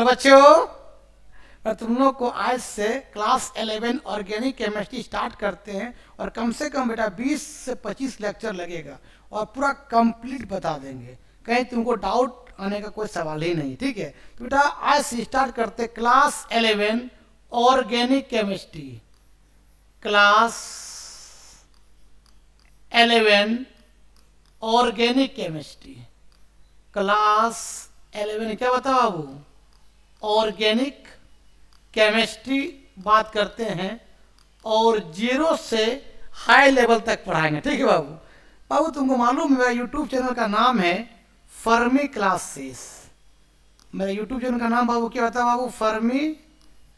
Hello बच्चों, मैं तुम लोग को आज से क्लास 11 ऑर्गेनिक केमिस्ट्री स्टार्ट करते हैं और कम से कम बेटा 20 से 25 लेक्चर लगेगा और पूरा कंप्लीट बता देंगे। कहीं तुमको डाउट आने का कोई सवाल ही नहीं, ठीक है। तो बेटा आज से स्टार्ट करते class 11 organic chemistry. Class 11 organic chemistry. Class 11 क्या बताओ बाबू? ऑर्गेनिक केमिस्ट्री बात करते हैं और 0 से हाई लेवल तक पढ़ाएंगे, ठीक है बाबू। बाबू तुमको मालूम है मेरा यूट्यूब चैनल का नाम है फर्मी क्लासेस। मेरा यूट्यूब चैनल का नाम बाबू क्या होता है बाबू? फर्मी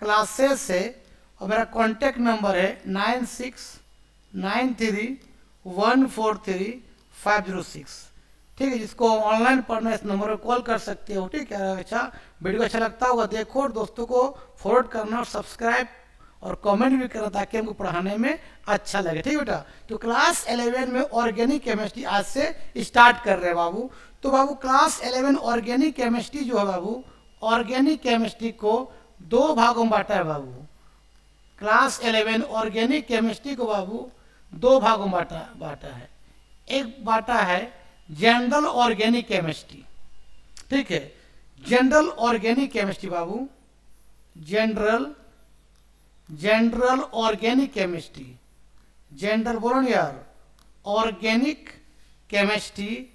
क्लासेस है और मेरा कॉन्टेक्ट नंबर है 9693143506, ठीक है। जिसको ऑनलाइन पढ़ना है इस नंबर पर कॉल कर सकते हो, ठीक है। अच्छा वीडियो अच्छा लगता होगा देखो और दोस्तों को फॉरवर्ड करना और सब्सक्राइब और कमेंट भी करना ताकि हमको पढ़ाने में अच्छा लगे, ठीक है बेटा। तो क्लास 11 में ऑर्गेनिक केमिस्ट्री आज से स्टार्ट कर रहे हैं बाबू। तो बाबू क्लास 11 ऑर्गेनिक केमिस्ट्री जो है बाबू, ऑर्गेनिक केमिस्ट्री को 2 भागों में बांटा है बाबू। क्लास 11 ऑर्गेनिक केमिस्ट्री को बाबू 2 भागों में बांटा है। एक बांटा है जनरल ऑर्गेनिक केमिस्ट्री, ठीक है। जनरल ऑर्गेनिक केमिस्ट्री बाबू, जनरल ऑर्गेनिक केमिस्ट्री। जनरल बोलो ना यार, ऑर्गेनिक केमिस्ट्री,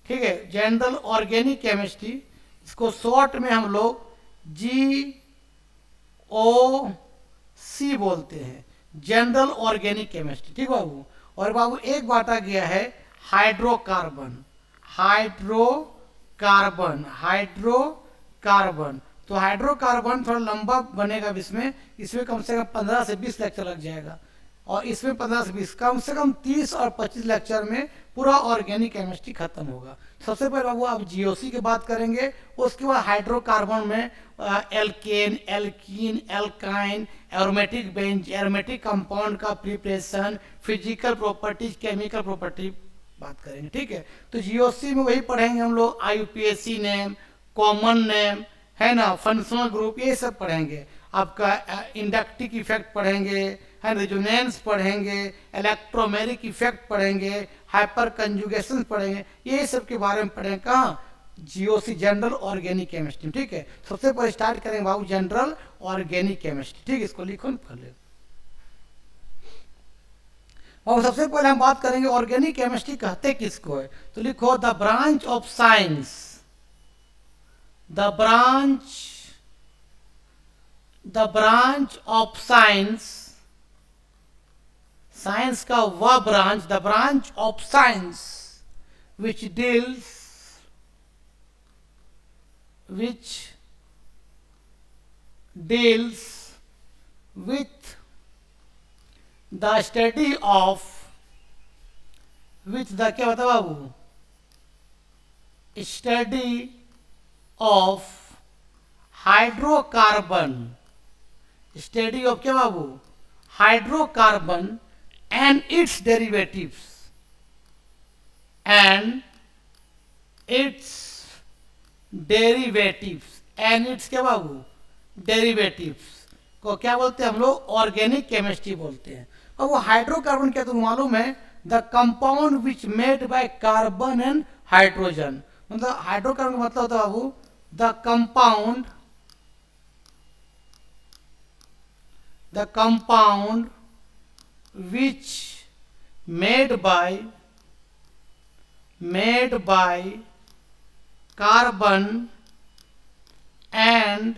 ठीक है। जनरल ऑर्गेनिक केमिस्ट्री, इसको शॉर्ट में हम लोग GOC बोलते हैं, जनरल ऑर्गेनिक केमिस्ट्री, ठीक बाबू। और बाबू एक बांटा गया है हाइड्रोकार्बन। तो हाइड्रोकार्बन थोड़ा लंबा बनेगा इसमें कम से कम 15 से 20 लेक्चर लग जाएगा और इसमें 15 से 20 कम से कम 30 और 25 लेक्चर में पूरा ऑर्गेनिक केमिस्ट्री खत्म होगा। सबसे पहले बाबू आप GOC की बात करेंगे, उसके बाद हाइड्रोकार्बन में alkane, alkene, alkyne, aromatic benz, aromatic compound का preparation, physical properties, chemical property बात करेंगे, ठीक है। तो GOC में वही पढ़ेंगे हम लोग, IUPAC नेम, कॉमन नेम है ना, फंक्शनल ग्रुप, ये सब पढ़ेंगे। आपका इंडक्टिव इफेक्ट पढ़ेंगे, है रेजोनेंस पढ़ेंगे, इलेक्ट्रोमेरिक इफेक्ट पढ़ेंगे, हाइपर कंजुगेशन पढ़ेंगे, ये सब के बारे में पढ़ेंगे कहाँ? GOC जनरल ऑर्गेनिक केमिस्ट्री, ठीक है। सबसे पहले स्टार्ट करेंगे बाबू जनरल ऑर्गेनिक केमिस्ट्री, ठीक है। इसको लिखो पहले और सबसे पहले हम बात करेंगे ऑर्गेनिक केमिस्ट्री कहते किसको है। तो लिखो the branch of science, the branch of science, science का वह branch, the branch of science which deals with the study of, with the क्या बता बाबू? Study of hydrocarbon, study of क्या बाबू? Hydrocarbon and its derivatives, and its क्या बाबू? Derivatives को क्या बोलते हैं हम लोग? ऑर्गेनिक केमिस्ट्री बोलते हैं। और वो हाइड्रोकार्बन क्या तुमको मालूम है? The compound which made by carbon and hydrogen. मतलब हाइड्रोकार्बन का मतलब होता है बाबू the compound which made by carbon and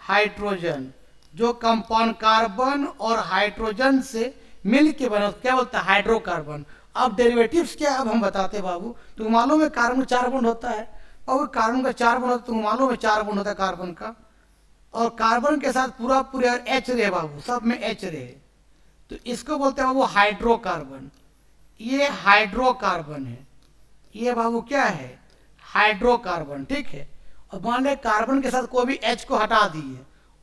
hydrogen, जो कंपाउंड कार्बन और हाइड्रोजन से मिल के बना क्या बोलता है? हाइड्रोकार्बन। अब डेरिवेटिव्स क्या अब हम बताते हैं बाबू। तुम मालूम है कार्बन का 4 बॉन्ड होता है और कार्बन का 4 बॉन्ड होता है, तुम मालूम है 4 बॉन्ड होता है कार्बन का, और कार्बन के साथ पूरा H रहे बाबू, सब में H रहे, तो इसको बोलते हैं बाबू हाइड्रोकार्बन। ये हाइड्रोकार्बन है, ये बाबू क्या है? हाइड्रोकार्बन, ठीक है। और मान ले कार्बन के साथ कोई भी H को हटा दिए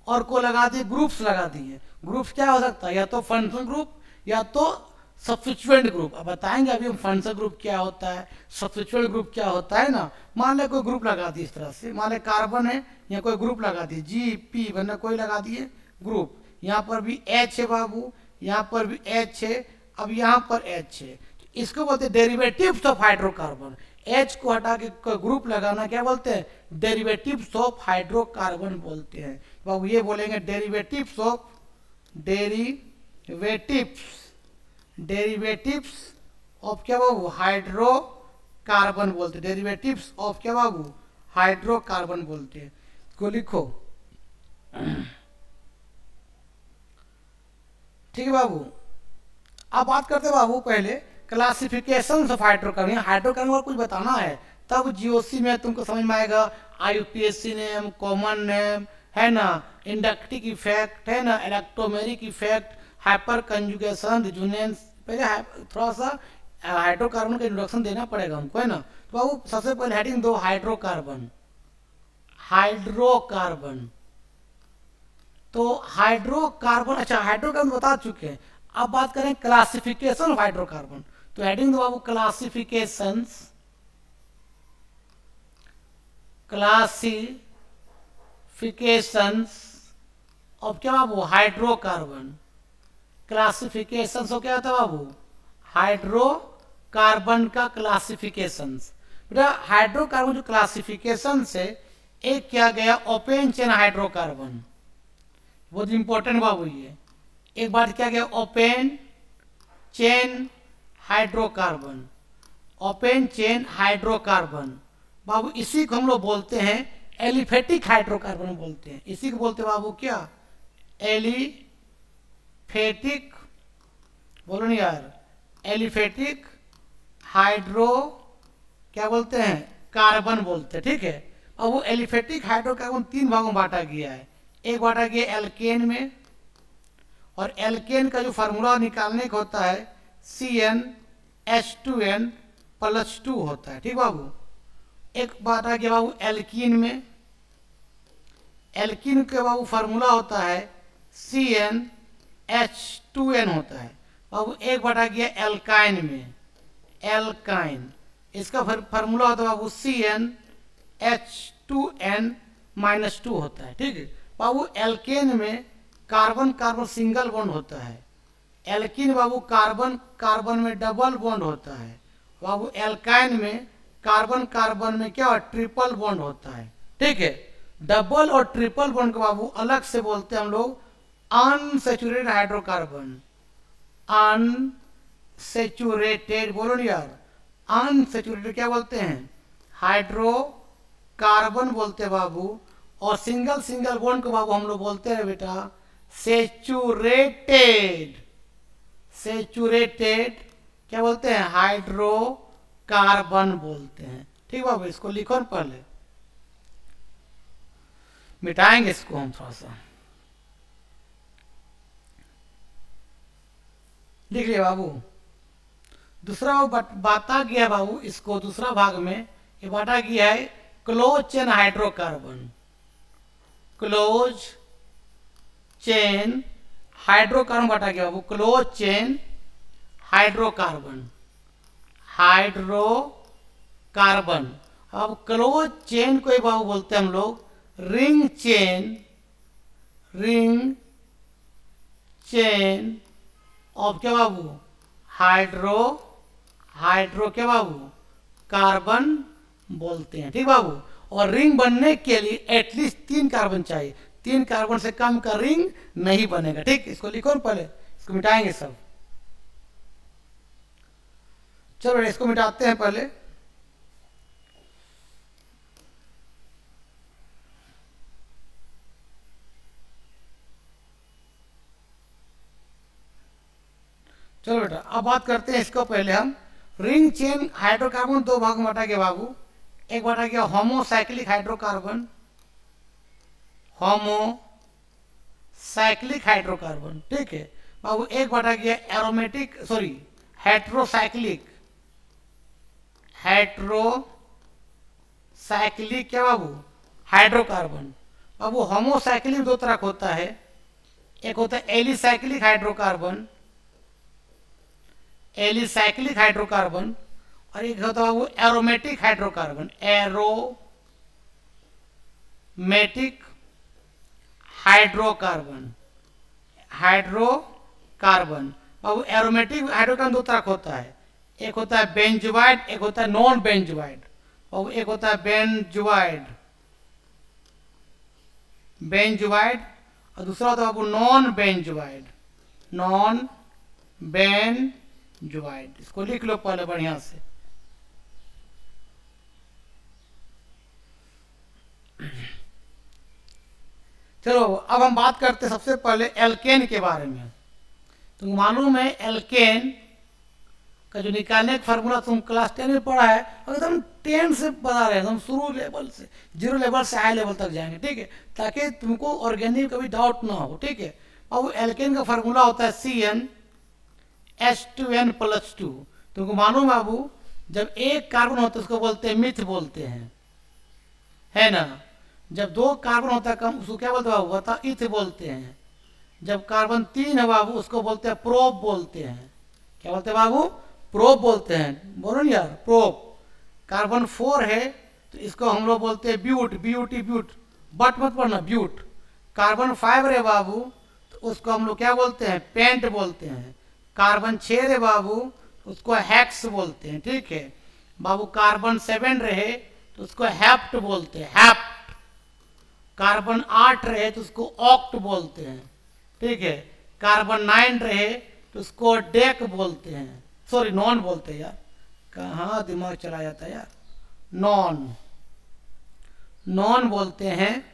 और को लगा दिए ग्रुप्स लगा दिए। ग्रुप्स क्या हो सकता है? या तो फंक्शनल ग्रुप या तो सब्स्टिट्यूएंट ग्रुप, अब बताएंगे अभी हम फंक्शनल ग्रुप क्या होता है, सब्स्टिट्यूएंट ग्रुप क्या होता है ना। मान ले कोई ग्रुप लगा दी इस तरह से, मान ले कार्बन है, या कोई ग्रुप लगा दिए जी पी वरना कोई लगा दिए ग्रुप, यहाँ पर भी एच है बाबू, यहाँ पर भी एच है, अब यहाँ पर एच है, इसको बोलते हैं डेरिवेटिव्स ऑफ हाइड्रोकार्बन। एच को हटा के कोई ग्रुप लगाना क्या बोलते हैं, डेरिवेटिव्स ऑफ हाइड्रोकार्बन बोलते हैं बाबू। ये बोलेंगे डेरिवेटिव्स ऑफ, डेरिवेटिव्स ऑफ क्या बाबू, हाइड्रोकार्बन बोलते हैं, डेरिवेटिव्स ऑफ क्या बाबू, हाइड्रोकार्बन बोलते हैं। इसको लिखो, ठीक है बाबू। अब बात करते हैं बाबू पहले क्लासिफिकेशन ऑफ हाइड्रोकार्बन। हाइड्रोकार्बन को कुछ बताना है तब जीओसी में तुमको समझ में आएगा। आईयूपीएसी नेम, कॉमन नेम है ना, इंडक्टिव इफेक्ट है ना, electromeric effect, hyper conjugation, resonance. पहले थोड़ा सा हाइड्रोकार्बन का इंट्रोडक्शन देना पड़ेगा हमको, है ना। तो बाबू सबसे पहले हेडिंग दो हाइड्रोकार्बन, हाइड्रोकार्बन। तो हाइड्रोकार्बन, अच्छा हाइड्रोकार्बन बता चुके हैं। अब बात करें क्लासिफिकेशन ऑफ हाइड्रोकार्बन, तो हेडिंग दो बाबू क्लासिफिकेशंस, क्लासिफिकेशंस ऑफ क्या बाबू, हाइड्रोकार्बन। क्लासिफिकेशंस ऑफ क्या होता है बाबू, हाइड्रोकार्बन का क्लासिफिकेशंस। बेटा हाइड्रोकार्बन जो क्लासिफिकेशन से एक क्या गया, ओपन चेन हाइड्रोकार्बन, बहुत इंपॉर्टेंट बाबू ये। एक बात क्या गया, open chain hydrocarbon, open chain hydrocarbon बाबू। इसी को हम लोग बोलते हैं एलिफेटिक हाइड्रोकार्बन बोलते हैं। इसी को बोलते हैं बाबू क्या, एलिफेटिक, बोलो नहीं यार, एलिफेटिक हाइड्रो क्या बोलते हैं, कार्बन बोलते हैं, ठीक है। अब वो एलिफेटिक हाइड्रोकार्बन तीन भागों में बांटा गया है। एक बांटा गया एल्केन में, और एल्केन का जो फार्मूला निकालने का होता है CnH2n+2 होता है, ठीक बाबू। एक बांटा गया बाबू एल्कीन में, एल्कीन के बाबू फार्मूला होता है CnH2n होता है बाबू। एक बांटा गया एल्काइन में, एल्काइन, इसका फार्मूला होता है बाबू CnH2n-2 होता है, ठीक है बाबू। एल्केन में कार्बन कार्बन सिंगल बॉन्ड होता है, एल्कीन बाबू कार्बन कार्बन में डबल बॉन्ड होता है बाबू। एल्काइन में कार्बन कार्बन में क्या ट्रिपल बॉन्ड होता है, ठीक है। डबल और ट्रिपल बॉन्ड को बाबू अलग से बोलते हैं हम लोग अनसैचुरेटेड हाइड्रोकार्बन, अनसैचुरेटेड, बोलो नहीं यार, अनसैचुरेटेड क्या बोलते हैं, हाइड्रोकार्बन बोलते हैं बाबू। और सिंगल सिंगल बॉन्ड को बाबू हम लोग बोलते हैं बेटा सैचुरेटेड, सैचुरेटेड क्या बोलते हैं, हाइड्रोकार्बन बोलते हैं, ठीक बाबू। इसको लिखो न पहले, मिटाएंगे इसको हम थोड़ा सा, लिख लिया बाबू। दूसरा बांटा गया बाबू, इसको दूसरा भाग में ये बांटा गया है close chain hydrocarbon, close chain hydrocarbon बांटा गया बाबू, क्लोज चेन हाइड्रोकार्बन, हाइड्रोकार्बन। अब क्लोज चेन को बाबू बोलते हैं हम लोग ring chain, ring chain of क्या बाबू, हाइड्रो क्या बाबू, कार्बन बोलते हैं, ठीक बाबू। और रिंग बनने के लिए एटलीस्ट 3 कार्बन चाहिए, 3 कार्बन से कम का रिंग नहीं बनेगा, ठीक। इसको लिखो ना पहले, इसको मिटाएंगे सब। चलो इसको मिटाते हैं पहले। चलो बेटा अब बात करते हैं इसको। पहले हम रिंग चेन हाइड्रोकार्बन दो भाग में बांटा गया बाबू। एक बांटा गया होमोसाइक्लिक हाइड्रोकार्बन, होमोसाइक्लिक हाइड्रोकार्बन, ठीक है बाबू। एक बांटा गया एरोमेटिक सॉरी हेट्रोसाइक्लिक, हेट्रोसाइक्लिक क्या बाबू, हाइड्रोकार्बन। बाबू होमोसाइक्लिक दो तरह का होता है, एक होता है एलिसाइक्लिक हाइड्रोकार्बन, एलिसाइक्लिक हाइड्रोकार्बन, और एक होता है वो aromatic hydrocarbon, aromatic hydrocarbon, hydrocarbon. बाबू एरोमेटिक हाइड्रोकार्बन दो तरह का होता है, एक होता है बेंजोइड, एक होता है नॉन बेंजोइड। बाबू एक होता है बेंजोइड, बेंजोइड, और दूसरा होता है बाबू नॉन बेंजोइड, नॉन बेंजोइड। इसको लिख लो पहले बढ़िया से। चलो अब हम बात करते हैं सबसे पहले एल्केन के बारे में। तुमको मालूम है एल्केन का जो निकालने का फार्मूला तुम क्लास 10 में पढ़ा है, एकदम 10 से बता रहे हैं, हम शुरू लेवल से 0 लेवल से हाई लेवल तक जाएंगे, ठीक है, ताकि तुमको ऑर्गेनिक कभी डाउट ना हो, ठीक है। अब वो एल्केन का फार्मूला होता है CnH2n+2। तुमको मालूम है बाबू, जब एक कार्बन होता है उसको बोलते हैं मिथ बोलते हैं, है ना। जब दो कार्बन होता है कम उसको क्या बोलते हैं बाबू, बता, इथ बोलते हैं। जब कार्बन 3 है बाबू उसको बोलते हैं प्रोप बोलते हैं। क्या बोलते हैं बाबू, प्रोप बोलते हैं, बोलो ना यार, प्रोप। कार्बन 4 है तो इसको हम लोग बोलते हैं ब्यूट, ब्यूटी ब्यूट, बट मत पढ़ना, ब्यूट। कार्बन 5 है बाबू तो उसको हम लोग क्या बोलते हैं, पेंट बोलते हैं। कार्बन 6 है बाबू उसको हेक्स बोलते हैं, ठीक है बाबू। कार्बन 7 रहे तो उसको हेप्ट बोलते हैं, हेप्ट। कार्बन 8 रहे तो उसको ऑक्ट बोलते हैं, ठीक है। कार्बन 9 रहे तो उसको डेक बोलते हैं, सॉरी नॉन बोलते हैं यार, कहाँ दिमाग चला जाता है यार, नॉन, नॉन बोलते हैं,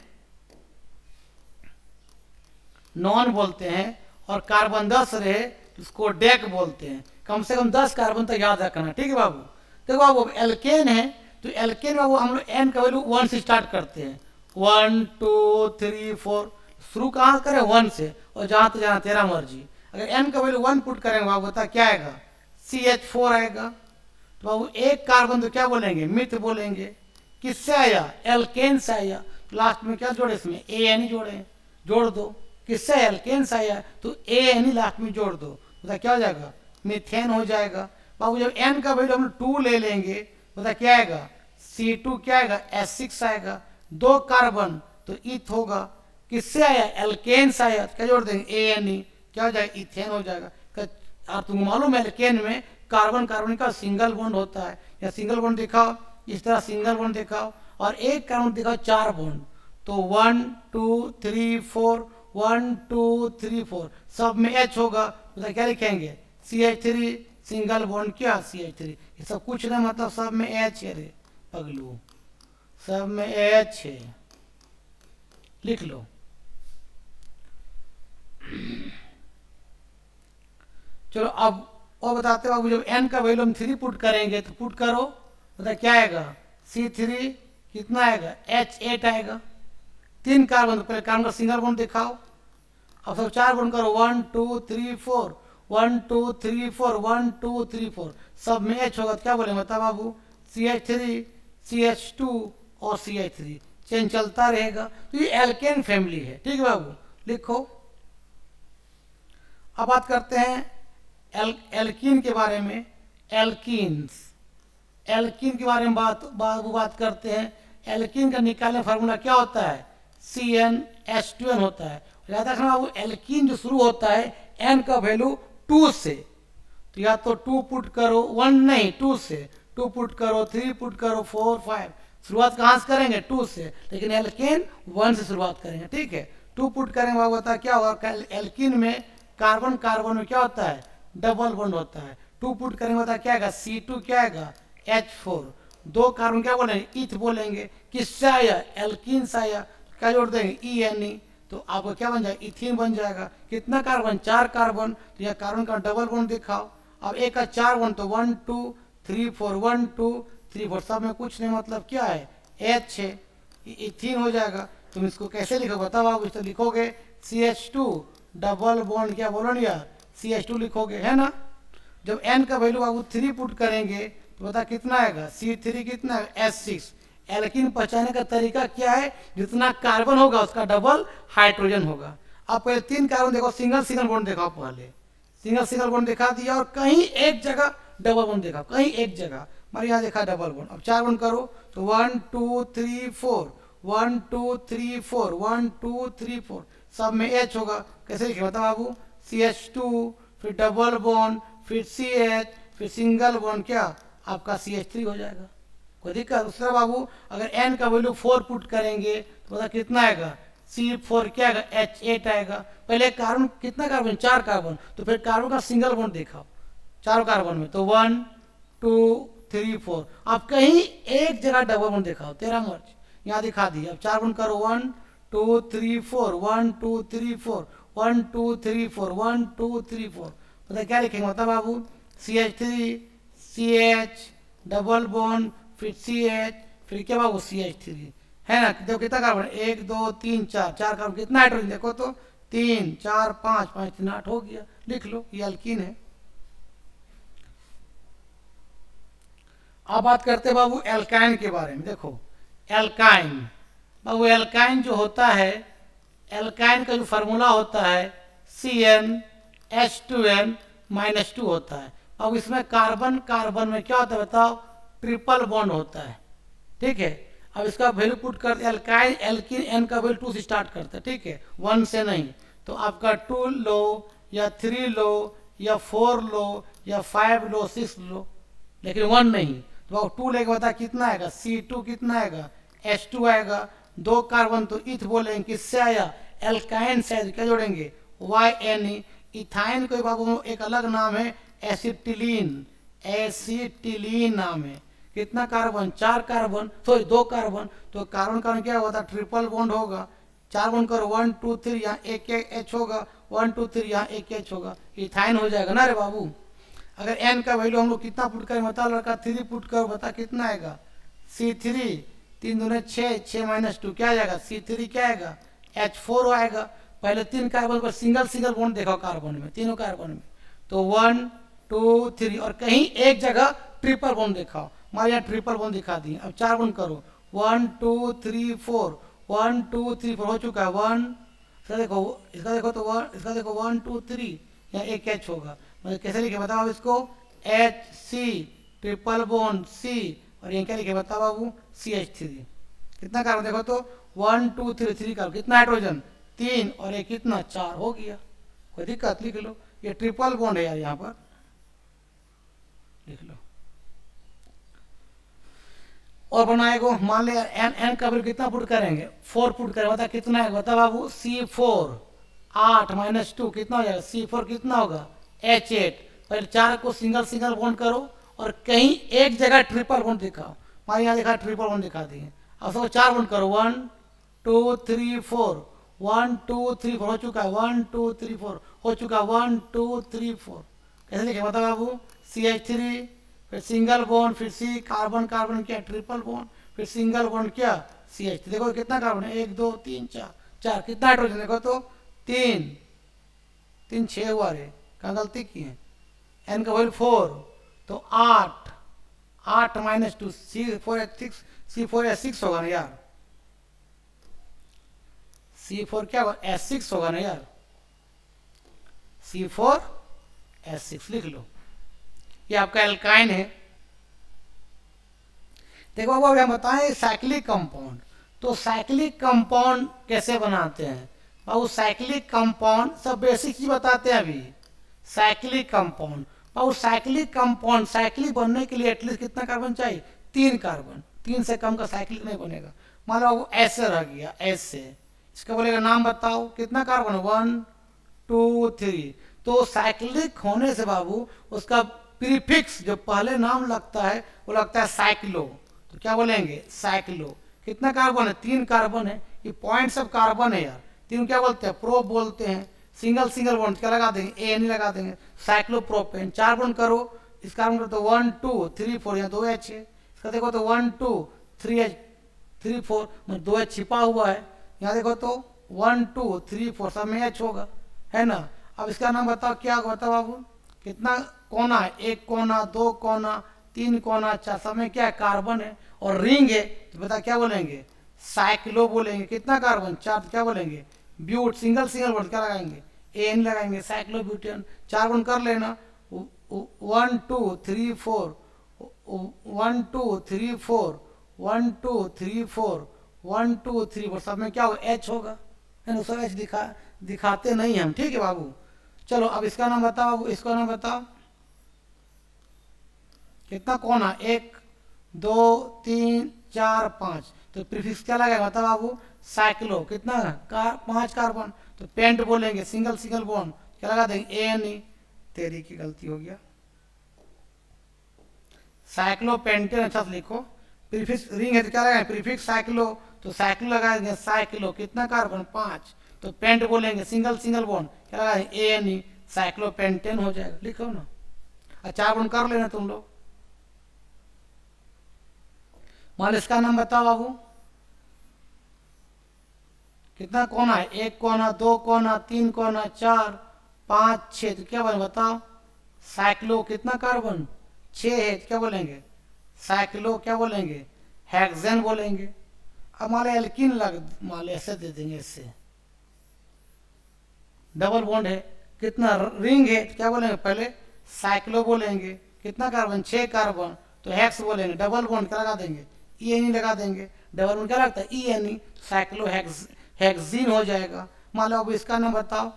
नॉन बोलते हैं। और कार्बन 10 रहे तो उसको डेक बोलते हैं। कम से कम 10 कार्बन तक याद रखना, ठीक है बाबू। देखो बाबू एल्केन है तो एल्केन बाबू हम लोग एन का वैल्यू 1 से स्टार्ट करते हैं, 1 2 3 4, शुरू कहाँ करें 1 से, और जहाँ तो जाना तेरा मर्जी। अगर n का वैल्यू 1 पुट करेंगे बाबू बता क्या आएगा, CH4 आएगा। तो बाबू एक कार्बन तो क्या बोलेंगे, मिथ बोलेंगे। किससे आया, एल्केन से आया, तो लास्ट में क्या जोड़े, इसमें AN जोड़े, जोड़ दो। किससे एल्केन से आया तो AN लास्ट में जोड़ दो, बता क्या हो जाएगा, मीथेन हो जाएगा। बाबू जब n का वैल्यू हम 2 ले लेंगे बता क्या आएगा, C2 क्या आएगा, S6 आएगा। 2 कार्बन तो ईथ होगा। किससे आया, एल्केन से आया, क्या जोड़ देंगे ANE, क्या हो जाएगा, इथेन हो जाएगा। और तुमको मालूम है एल्केन में कार्बन कार्बन का सिंगल बॉन्ड होता है, या सिंगल बॉन्ड दिखाओ, इस तरह सिंगल बॉन्ड दिखाओ, और एक कार्बन दिखाओ 4 बॉन्ड, तो 1 2 3 4, 1 2 3 4, सब में H होगा, तो क्या लिखेंगे, CH3 सिंगल बॉन्ड, क्या CH3, ये सब कुछ नहीं, मतलब सब में H है रे पगलू, सब में H है, लिख लो। चलो अब और बताते हो, जब n का वैल्यू हम 3 पुट करेंगे तो पुट करो, बता क्या आएगा, C3 कितना आएगा, H8 आएगा। 3 कार्बन, तो पहले कार्बन का सिंगल बॉन्ड दिखाओ, अब सब 4 बॉन्ड करो, 1 2 3 4, 1 2 3 4, 1 2 3 4, सब में H होगा, तो क्या बोले बता बाबू, CH3 CH2 और CH3 चेन चलता रहेगा। तो ये एल्केन फैमिली है, ठीक है बाबू, लिखो। अब बात करते हैं एल्कीन के बारे में, एल्कीन्स, एल्कीन के बारे में बात करते हैं। एल्कीन का निकालने फार्मूला क्या होता है, CnH2n होता है। याद रखना वो एल्कीन जो शुरू होता है n का वैल्यू 2 से, तो या तो 2 पुट करो, 1 नहीं 2 से, 2 पुट करो, 3 पुट करो, 4 5, शुरुआत कहाँ से करेंगे 2 से, लेकिन एल्केन 1 से शुरुआत करेंगे, ठीक है। 2 पुट करेंगे वो बता क्या होगा, एल्कीन में कार्बन कार्बन में क्या होता है, डबल बॉन्ड होता है। 2 पुट करेंगे बता क्या आएगा, C2 क्या आएगा, H4। 2 कार्बन क्या बोलेंगे, ईथ बोलेंगे। किससे आया, एल्कीन से आया, क्या जोड़ देंगे ENE, तो आपको क्या बन जाएगा, इथीन बन जाएगा। कितना कार्बन, 4 कार्बन, तो यह कार्बन का डबल बॉन्ड दिखाओ। अब एक का 4 बॉन्ड, तो 1 2 3 4, 1 2 3 4, सब में कुछ नहीं, मतलब क्या है H है, इथीन हो जाएगा। तुम इसको कैसे लिखो बताओ आप, इसको लिखोगे CH2 डबल बॉन्ड, क्या बोलो ना यार, CH2 लिखोगे, है ना। जब n का वैल्यू आप 3 पुट करेंगे तो बता कितना आएगा, C3 कितना है, S6। एल्कीन पहचाने का तरीका क्या है, जितना कार्बन होगा उसका डबल हाइड्रोजन होगा। अब पहले 3 कार्बन देखो, सिंगल सिंगल बॉन्ड देखो, पहले सिंगल सिंगल बॉन्ड दिखा दिया और कहीं एक जगह डबल बॉन्ड देखा, कहीं एक जगह हमारे यहाँ देखा डबल बॉन्ड। अब 4 बॉन्ड करो तो 1 2 3 4, 1 2 3 4, 1 2 3 4, सब में H होगा। कैसे लिखे बता बाबू, CH2 फिर डबल बॉन्ड फिर CH फिर सिंगल बॉन्ड, क्या आपका CH3 हो जाएगा। कोई दिक्कत? दूसरा बाबू अगर N का वैल्यू 4 पुट करेंगे तो पता कितना आएगा, C4 क्या आएगा, H8 आएगा। पहले कार्बन कितना कार्बन, 4 कार्बन, तो फिर कार्बन का सिंगल बॉन्ड देखा चारों कार्बन में, तो 1 2 3 4, आप कहीं एक जगह डबल बॉन्ड देखा हो, तेरा मर्ज, यहाँ दिखा दिया। अब 4 बॉन्ड करो 1 2 3 4, 1 2 3 4, 1 2 3 4, 1 2 3 4, पता क्या लिखेंगे बता बाबू, CH3 CH डबल बॉन्ड फिर CH फिर क्या बाबू CH3, है ना। देखो कितना कार्बन, 1 2 3 4, 4 कार्बन, कितना हाइड्रोजन देखो तो 3 4 5 5 3 8 हो गया, लिख लो ये अल्कीन है। अब बात करते हैं बाबू एल्काइन के बारे में। देखो एल्काइन बाबू, एल्काइन जो होता है, एल्काइन का जो फार्मूला होता है CnH2n-2 होता है। अब इसमें कार्बन कार्बन में क्या होता है बताओ, ट्रिपल बॉन्ड होता है, ठीक है। अब इसका वैल्यू पुट करते हैं, एल्काइन एल्किन एन का वैल्यू 2 से स्टार्ट करते हैं, ठीक है, 1 से नहीं। तो आपका 2 लो या 3 लो या 4 लो या 5 लो 6 लो, लेकिन 1 नहीं। तो 2 लेके बता कितना आएगा, C2 कितना आएगा, H2 आएगा। 2 कार्बन तो इथ बोलेंगे, किससे आया, एल्काइन से, क्या जोड़ेंगे YNE। इथाइन को बाबू एक अलग नाम है एसिटिलीन, एसिटिलीन नाम है। कितना कार्बन, 4 कार्बन, सॉरी 2 कार्बन, तो कार्बन कार्बन क्या होता है, ट्रिपल बॉन्ड होगा। 4 बॉन्ड करो 1 2 3, यहाँ एक H होगा, 1 2 3 यहाँ एक H होगा, इथाइन हो जाएगा ना रे बाबू। अगर n का वैल्यू हम लोग कितना पुट करें बता लड़का, 3 पुट करो, बता कितना आएगा, C3 3 दूने 6, 6 - 2 क्या आ जाएगा, C3 क्या आएगा, H4 आएगा। पहले 3 कार्बन पर सिंगल सिंगल बॉन्ड देखो कार्बन में, तीनों कार्बन में, तो 1 2 3, और कहीं एक जगह ट्रिपल बॉन्ड देखा, हमारे यहाँ ट्रिपल बॉन्ड दिखा दिए। अब 4 बॉन्ड करो 1 2 3 4, 1 2 3 4 हो चुका है 1, इसका देखो तो 1, इसका देखो 1 2 3, यहाँ एक H होगा। मतलब कैसे लिखे बताओ अब इसको, HC ट्रिपल बॉन्ड C, और यहाँ क्या लिखे बताओ बाबू, CH3। कितना कार्बन देखो तो 1 2 3 3 कार्बन, कितना हाइड्रोजन 3, और एक कितना 4 हो गया। कोई दिक्कत, लिख लो, ये ट्रिपल बॉन्ड है यार, यहाँ पर लिख लो। और बनाएगो, मान ले एन का वैल्यू कितना पुट करेंगे, 4 पुट करेंगे, बता कितना है बता बाबू, C4 8 - 2 कितना हो जाएगा, C4 कितना होगा, H8। पहले 4 को सिंगल सिंगल बॉन्ड करो और कहीं एक जगह ट्रिपल बॉन्ड दिखाओ, हमारे यहाँ देखा ट्रिपल बॉन्ड दिखा दिए। अब सबको 4 बॉन्ड करो 1 2 3 4, 1 2 3 4 हो चुका है, 1 2 3 4 हो चुका है, 1 2 3 4। कैसे लिखे बता बाबू, CH3 फिर सिंगल बॉन्ड फिर C, कार्बन कार्बन क्या ट्रिपल बॉन्ड, फिर सिंगल बॉन्ड क्या CH3। देखो कितना कार्बन है, 1 2 3 4 4, कितना हाइड्रोजन देखो तो 3 3 6 हुआ रे, कहाँ गलती की है, n का वैल्यू 4, तो 8 8 - 2, C4H6 होगा ना यार, C4 क्या होगा, H6 होगा ना यार, C4H6 लिख लो, ये आपका एल्काइन है। देखो अब हम बताएं साइक्लिक कंपाउंड, तो साइक्लिक कंपाउंड कैसे बनाते हैं बाबू, साइक्लिक कंपाउंड सब बेसिक चीज बताते हैं अभी। साइक्लिक कंपाउंड बाबू, साइक्लिक कंपाउंड साइक्लिक बनने के लिए एटलीस्ट कितना कार्बन चाहिए, 3 कार्बन, 3 से कम का साइक्लिक नहीं बनेगा। मान लो वो ऐसे रह गया, ऐसे, इसका बोलेगा नाम बताओ कितना कार्बन, 1 2 3। तो साइक्लिक होने से बाबू उसका प्रीफिक्स जो पहले नाम लगता है वो लगता है साइक्लो, तो क्या बोलेंगे साइक्लो। कितना कार्बन है, 3 कार्बन है, ये पॉइंट सब कार्बन है यार, 3 क्या बोलते हैं, प्रो बोलते हैं। सिंगल सिंगल बॉन्ड क्या लगा देंगे, ANE लगा देंगे, साइक्लोप्रोपेन। 4 बॉन्ड करो, इस कार्बन करो तो 1 2 3 4, यहाँ 2H है, इसका देखो तो 1 2 3H 3 4, मतलब 2H छिपा हुआ है, यहाँ देखो तो 1 2 3 4 सब में H होगा, है ना। अब इसका नाम बताओ क्या होगा, बताओ बाबू कितना कोना है, 1 कोना 2 कोना 3 कोना 4, सब में क्या है कार्बन है, और रिंग है, तो बता क्या बोलेंगे, साइक्लो बोलेंगे। कितना कार्बन 4, तो क्या बोलेंगे ब्यूट। सिंगल सिंगल बॉन्ड क्या लगाएंगे, एन लगाएंगे, साइक्लोब्यूटेन। 4 गुण कर लेना, 1 2 3 4, 1 2 3 4, 1 2 3 4, 1 2 3 4, सब में क्या होगा, एच होगा, है ना। सब एच दिखाते नहीं हम, ठीक है बाबू। चलो अब इसका नाम बताओ बाबू, इसका नाम बताओ। कितना कोना, 1 2 3 4 5, तो प्रीफिक्स क्या लगेगा बता बाबू, साइक्लो। कितना 5 कार्बन, तो पेंट बोलेंगे, सिंगल सिंगल बॉन्ड क्या लगा देंगे, एन ई। तेरी की गलती हो गया, साइक्लो पेंटेन अच्छा से लिखो। प्रीफिक्स रिंग है तो क्या लगाएंगे, प्रीफिक्स साइक्लो, तो साइक्लो लगाएंगे साइक्लो, कितना कार्बन 5, तो पेंट बोलेंगे, सिंगल सिंगल बॉन्ड क्या लगाएंगे, एन ई, साइक्लो पेंटेन हो जाएगा, लिखो ना। अच्छा बॉन्ड कर लेना तुम लोग। मान लो इसका नाम बताओ बाबू, कितना कोना है, 1 कोना, 2 कोना, 3 कोना, 4 5 6, तो क्या बोले बताओ, साइक्लो। कितना कार्बन 6 है, तो क्या बोलेंगे, साइक्लो क्या बोलेंगे, हेक्सेन बोलेंगे। अब मान लो एल्किन मान लो ऐसे दे देंगे, इससे डबल बॉन्ड है, कितना रिंग है, तो क्या बोलेंगे, पहले साइक्लो बोलेंगे, कितना कार्बन 6 कार्बन, तो हेक्स बोलेंगे, डबल बॉन्ड क्या लगा देंगे, ई एन ई लगा देंगे, डबल बॉन्ड क्या लगता है, E N E, cyclohexene हो जाएगा। मान लो अब इसका नाम बताओ,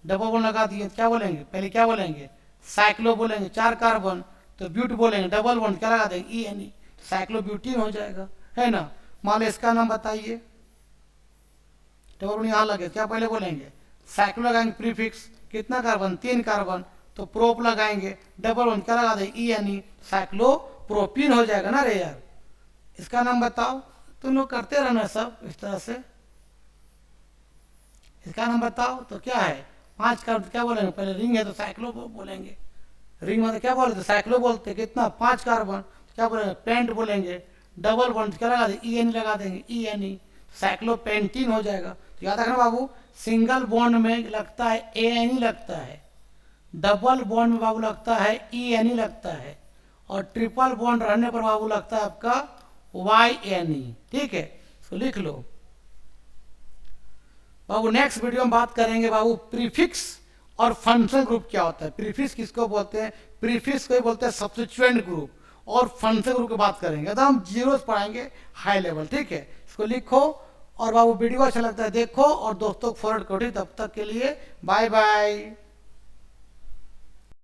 डबल बॉन्ड लगा दिए, क्या बोलेंगे, पहले क्या बोलेंगे, साइक्लो बोलेंगे, 4 कार्बन, तो ब्यूट बोलेंगे, डबल बॉन्ड क्या लगा देंगे, E N E, cyclobutene हो जाएगा, है ना। मान लो इसका नाम बताइए, डबल बॉन्ड यहाँ लगे, क्या पहले बोलेंगे, साइक्लो लगाएंगे, प्रीफिक्स कितना कार्बन 3 कार्बन, तो प्रोप लगाएंगे, डबल बॉन्ड क्या लगा देंगे, E N E, cyclopropene हो जाएगा ना रे यार। इसका नाम बताओ, तुम लोग करते रहना सब इस तरह से। इसका नाम बताओ, तो क्या है, 5 कार्बन, क्या बोलेंगे, पहले रिंग है तो साइक्लो बोलेंगे, रिंग मतलब क्या बोलते, साइक्लो बोलते, कितना 5 कार्बन, क्या बोलेंगे, पेंट बोलेंगे, डबल बॉन्ड क्या लगा देंगे, ई एन ई लगा देंगे, E N E, cyclopentene हो जाएगा। तो याद रखना बाबू, सिंगल बॉन्ड में लगता है ए एन ई लगता है, डबल बॉन्ड में बाबू लगता है ई एन ई लगता है, और ट्रिपल बॉन्ड रहने पर बाबू लगता है आपका वाई एन ई, ठीक है, इसको लिख लो बाबू। नेक्स्ट वीडियो में बात करेंगे बाबू प्रीफिक्स और फंक्शन ग्रुप क्या होता है। प्रीफिक्स किसको बोलते हैं, प्रीफिक्स को बोलते हैं सब्स्टिट्यूएंट ग्रुप, और फंक्शन ग्रुप की बात करेंगे तो हम जीरो पढ़ाएंगे हाई लेवल, ठीक है। इसको लिखो, और बाबू वीडियो अच्छा लगता है देखो और दोस्तों को फॉरवर्ड करो। तब तक के लिए बाय बाय।